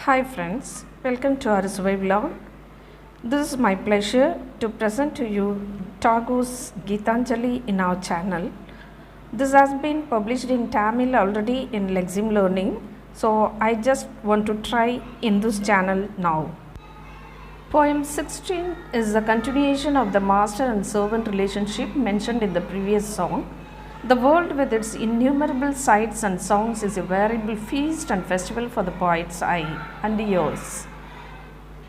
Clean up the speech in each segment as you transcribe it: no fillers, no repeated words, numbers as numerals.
Hi friends, welcome to our Survival Vlog. This is my pleasure to present to you TAGORE'S GITANJALI in our channel. This has been published in Tamil already in Lexim Learning, so I just want to try in this channel now. Poem 16 is a continuation of the master and servant relationship mentioned in the previous song. The world with its innumerable sights and sounds is a veritable feast and festival for the poet's eye and ears.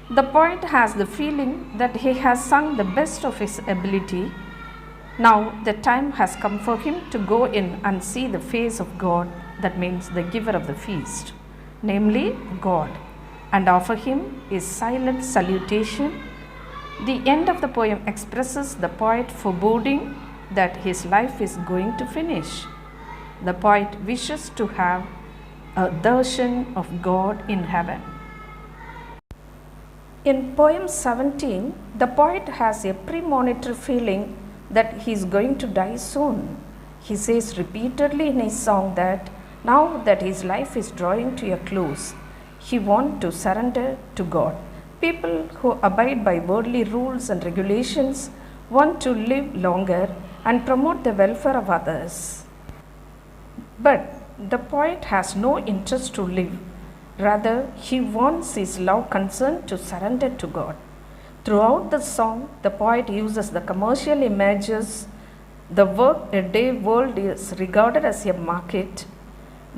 The poet has the feeling that he has sung the best of his ability. Now the time has come for him to go in and see the face of God, that means the giver of the feast, namely God, and offer him his silent salutation. The end of the poem expresses the poet foreboding that his life is going to finish. The poet wishes to have a darshan of God in heaven. In poem 17, the poet has a premonitory feeling that he is going to die soon. He says repeatedly in his song that now that his life is drawing to a close, he wants to surrender to God. People who abide by worldly rules and regulations want to live longer and promote the welfare of others. But the poet has no interest to live. Rather, he wants his love concern to surrender to God. Throughout the song, the poet uses the commercial images. The work-a-day world is regarded as a market,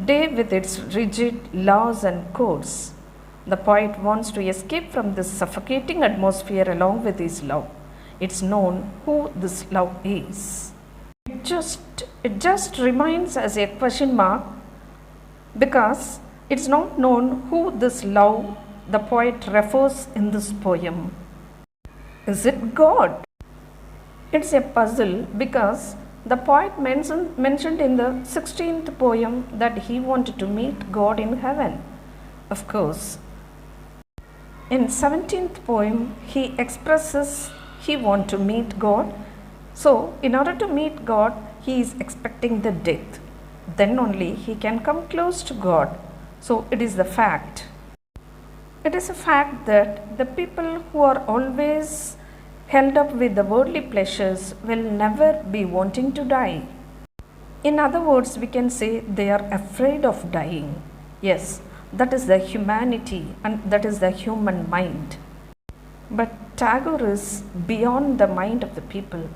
day with its rigid laws and codes. The poet wants to escape from this suffocating atmosphere along with his love. It's known who this love is. It just remains as a question mark because it's not known who this love the poet refers in this poem. Is it God? It's a puzzle because the poet mentioned in the 16th poem that he wanted to meet God in heaven. Of course, in 17th poem he expresses he wants to meet God. So, in order to meet God, he is expecting the death. Then only he can come close to God. So, it is the fact. It is a fact that the people who are always held up with the worldly pleasures will never be wanting to die. In other words, we can say they are afraid of dying. Yes, that is the humanity and that is the human mind. But Tagore is beyond the mind of the people.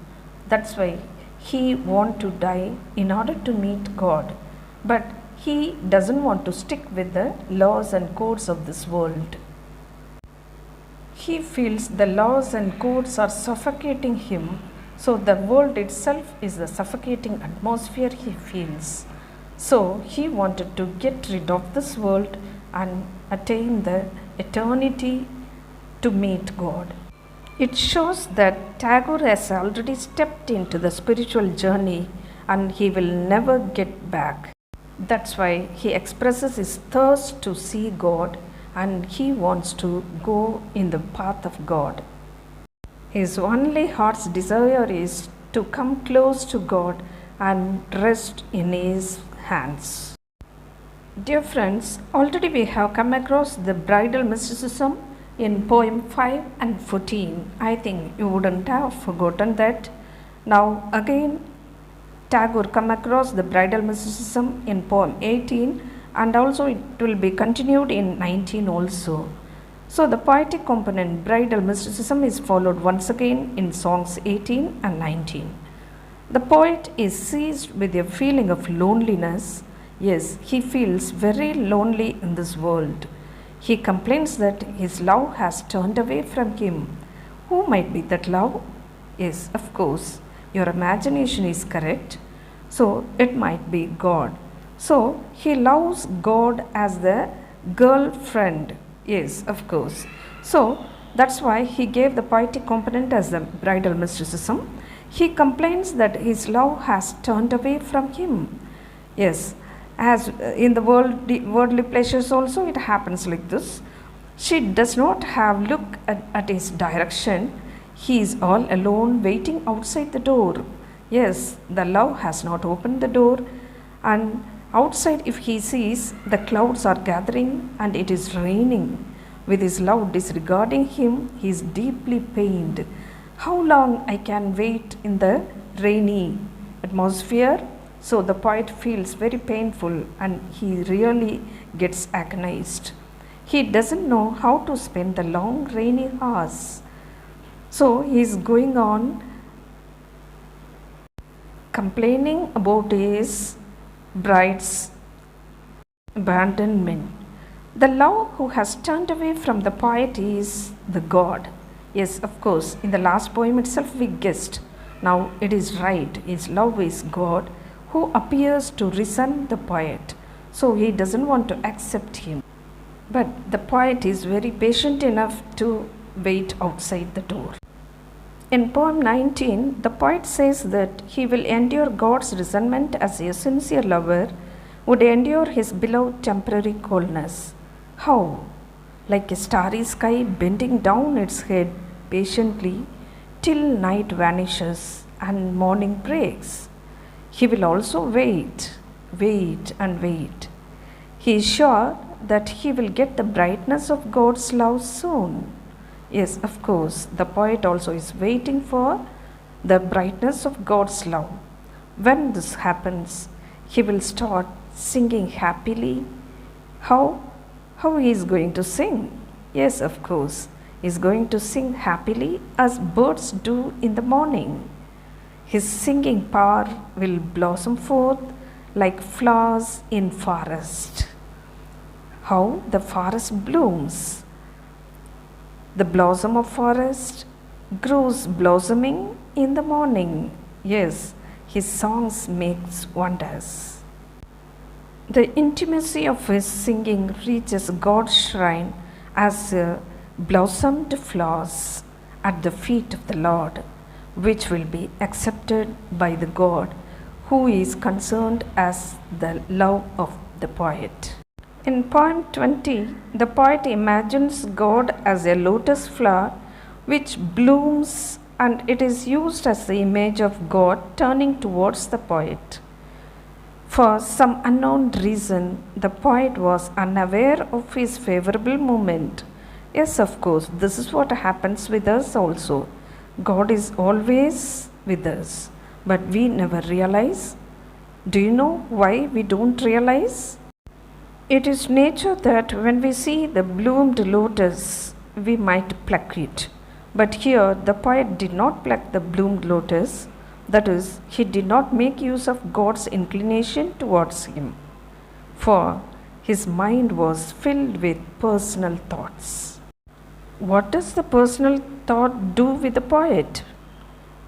That's why he wants to die in order to meet God. But he doesn't want to stick with the laws and codes of this world. He feels the laws and codes are suffocating him. So the world itself is the suffocating atmosphere he feels. So he wanted to get rid of this world and attain the eternity to meet God. It shows that Tagore has already stepped into the spiritual journey and he will never get back. That's why he expresses his thirst to see God and he wants to go in the path of God. His only heart's desire is to come close to God and rest in his hands. Dear friends, already we have come across the bridal mysticism in poem 5 and 14. I think you wouldn't have forgotten that. Now again Tagore come across the bridal mysticism in poem 18 and also it will be continued in 19 also. So the poetic component bridal mysticism is followed once again in songs 18 and 19. The poet is seized with a feeling of loneliness. Yes, he feels very lonely in this world. He complains that his love has turned away from him. Who might be that love? Yes, of course, your imagination is correct. So, it might be God. So, he loves God as the girlfriend. Yes, of course. So, that's why he gave the poetic component as the bridal mysticism. He complains that his love has turned away from him. Yes, as in the worldly pleasures also it happens like this. She does not have look at his direction. He is all alone waiting outside the door. Yes, the love has not opened the door and Outside, if he sees the clouds are gathering and it is raining, with his love disregarding him, he is deeply pained. How long I can wait in the rainy atmosphere? So the poet feels very painful and he really gets agonized. He doesn't know how to spend the long rainy hours. So he is going on complaining about his bride's abandonment. The love who has turned away from the poet is the God. Yes, of course, in the last poem itself we guessed. Now it is right, his love is God who appears to resent the poet. So he doesn't want to accept him. But the poet is very patient enough to wait outside the door. In poem 19, the poet says that he will endure God's resentment as a sincere lover would endure his beloved temporary coldness. How? Like a starry sky bending down its head patiently till night vanishes and morning breaks. He will also wait, wait and wait. He is sure that he will get the brightness of God's love soon. Yes, of course, the poet also is waiting for the brightness of God's love. When this happens, he will start singing happily. How he is going to sing? Yes, of course, he is going to sing happily as birds do in the morning. His singing power will blossom forth like flowers in forest. How the forest blooms. The blossom of forest grows blossoming in the morning. Yes, his songs makes wonders. The intimacy of his singing reaches God's shrine as blossomed flowers at the feet of the Lord, which will be accepted by the God who is concerned as the love of the poet. In poem 20, the poet imagines God as a lotus flower which blooms, and it is used as the image of God turning towards the poet. For some unknown reason, the poet was unaware of his favorable moment. Yes, of course, this is what happens with us also. God is always with us, but we never realize. Do you know why we don't realize? It is nature that when we see the bloomed lotus, we might pluck it. But here the poet did not pluck the bloomed lotus, that is, he did not make use of God's inclination towards him, for his mind was filled with personal thoughts. What does the personal thought do with the poet?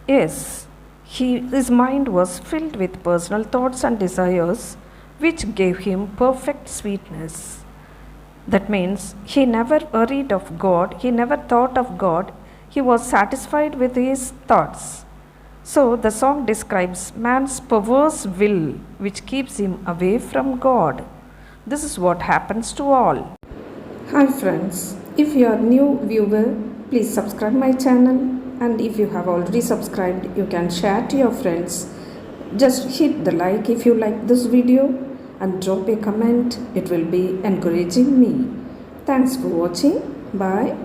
Yes, his mind was filled with personal thoughts and desires which gave him perfect sweetness. That means he never worried of God, he never thought of God, he was satisfied with his thoughts. So the song describes man's perverse will which keeps him away from God. This is what happens to all. Hi friends, if you are new viewer, please subscribe my channel, and if you have already subscribed, you can share to your friends. Just hit the like if you like this video and drop a comment. It will be encouraging me. Thanks for watching. Bye.